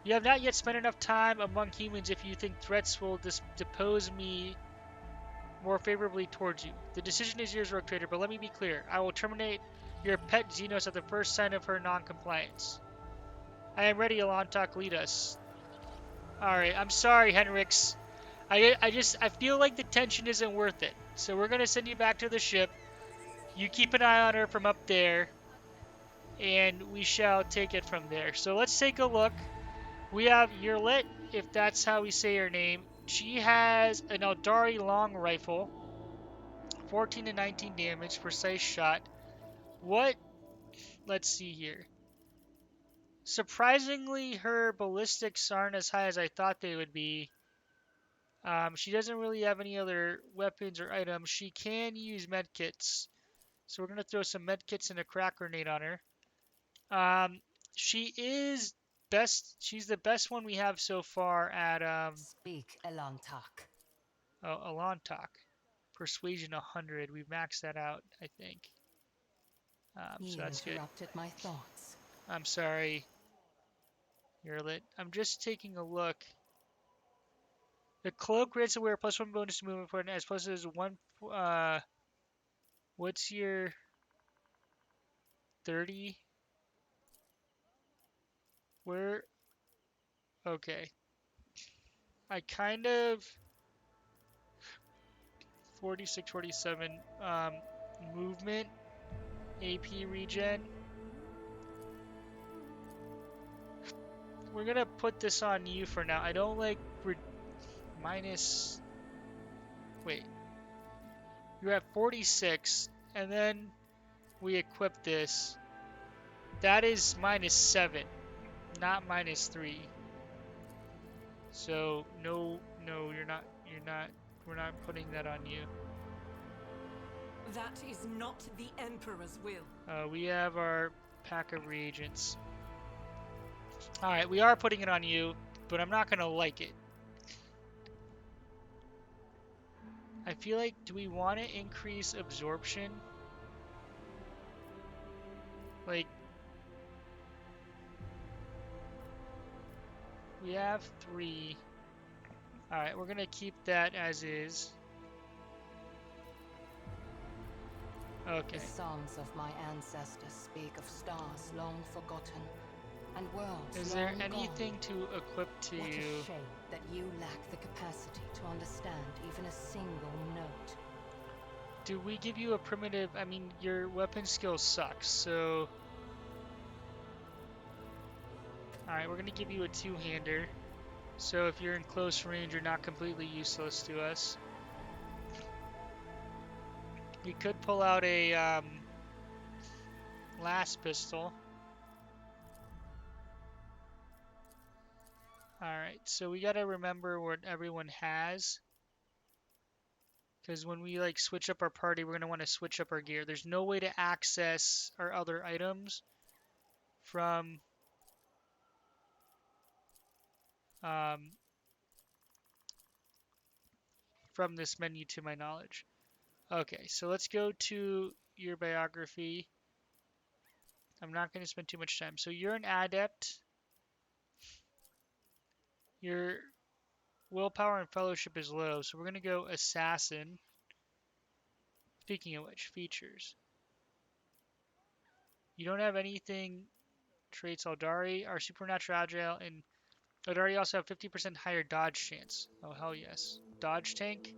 You have not yet spent enough time among humans if you think threats will depose me more favorably towards you. The decision is yours, Rogue Trader, but let me be clear. I will terminate your pet Xenos at the first sign of her non-compliance. I am ready, Alontak, lead us. Alright, I'm sorry, Henrix. I feel like the tension isn't worth it. So we're gonna send you back to the ship. You keep an eye on her from up there, and we shall take it from there. So let's take a look. We have Yurlit, if that's how we say her name. She has an Eldari long rifle, 14 to 19 damage, precise shot. What? Let's see here. Surprisingly, her ballistics aren't as high as I thought they would be. She doesn't really have any other weapons or items. She can use medkits. So we're going to throw some medkits and a crack grenade on her. She is best. She's the best one we have so far at Speak, Elantak. Alontak. Persuasion 100. We've maxed that out, I think. So that's good. Interrupted my thoughts. I'm sorry, Yurlit. I'm just taking a look. The cloak grants a wearer +1 bonus to movement for it as plus as 1. What's your 30? Where? Okay. I kind of 46, 47 movement AP regen. We're gonna put this on you for now. I don't like minus. Wait. You're at 46, and then we equip this. That is -7, not -3. So no, you're not. We're not putting that on you. That is not the Emperor's will. We have our pack of reagents. Alright, we are putting it on you, but I'm not gonna like it. I feel like, do we want to increase absorption? Like, we have 3. Alright, we're gonna keep that as is. Okay. The songs of my ancestors speak of stars long forgotten and worlds Is there long anything to equip to gone. What you? a shame that you lack the capacity to understand even a single note. Do we give you a primitive? I mean, your weapon skill sucks, so... Alright, we're gonna give you a 2-hander. So if you're in close range, you're not completely useless to us. We could pull out a last pistol. Alright, so we gotta remember what everyone has. Because when we like switch up our party, we're gonna want to switch up our gear. There's no way to access our other items from um, from this menu to my knowledge. Okay, so let's go to your biography. I'm not going to spend too much time. So you're an adept. Your willpower and fellowship is low, so we're going to go assassin. Speaking of which, features. You don't have anything traits Aldari are supernatural agile, and Aldari also have 50% higher dodge chance. Oh, hell yes. Dodge tank.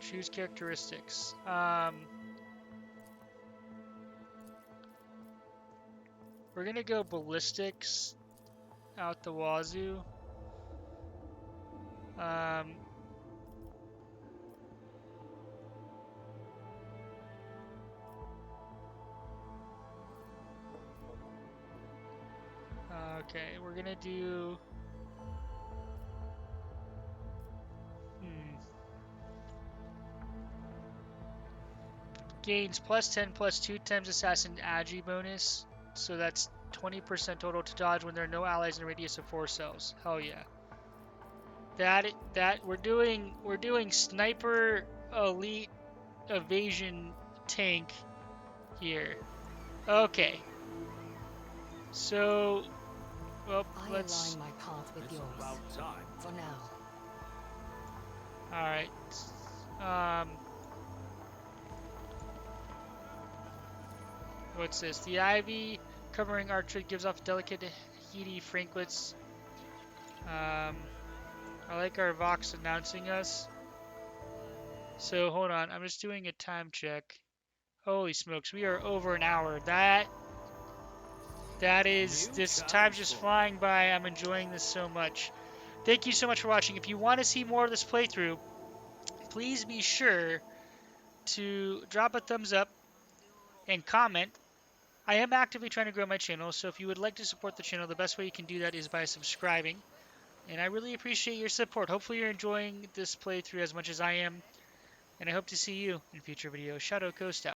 Choose characteristics. We're gonna go ballistics out the wazoo. Okay, we're gonna do. Gains +10 +2 times assassin agi bonus, so that's 20% total to dodge when there are no allies in a radius of 4 cells. Hell yeah. That we're doing sniper elite evasion tank here. Okay. So, well, let's. I align my path with yours. About time. For now. All right. What's this? The ivy covering archery gives off delicate, heaty franklets. I like our Vox announcing us. So hold on, I'm just doing a time check. Holy smokes, we are over an hour. That is, this time's just flying by. I'm enjoying this so much. Thank you so much for watching. If you want to see more of this playthrough, please be sure to drop a thumbs up and comment. I am actively trying to grow my channel, so if you would like to support the channel, the best way you can do that is by subscribing. And I really appreciate your support. Hopefully you're enjoying this playthrough as much as I am. And I hope to see you in future videos. Shadowcoast out.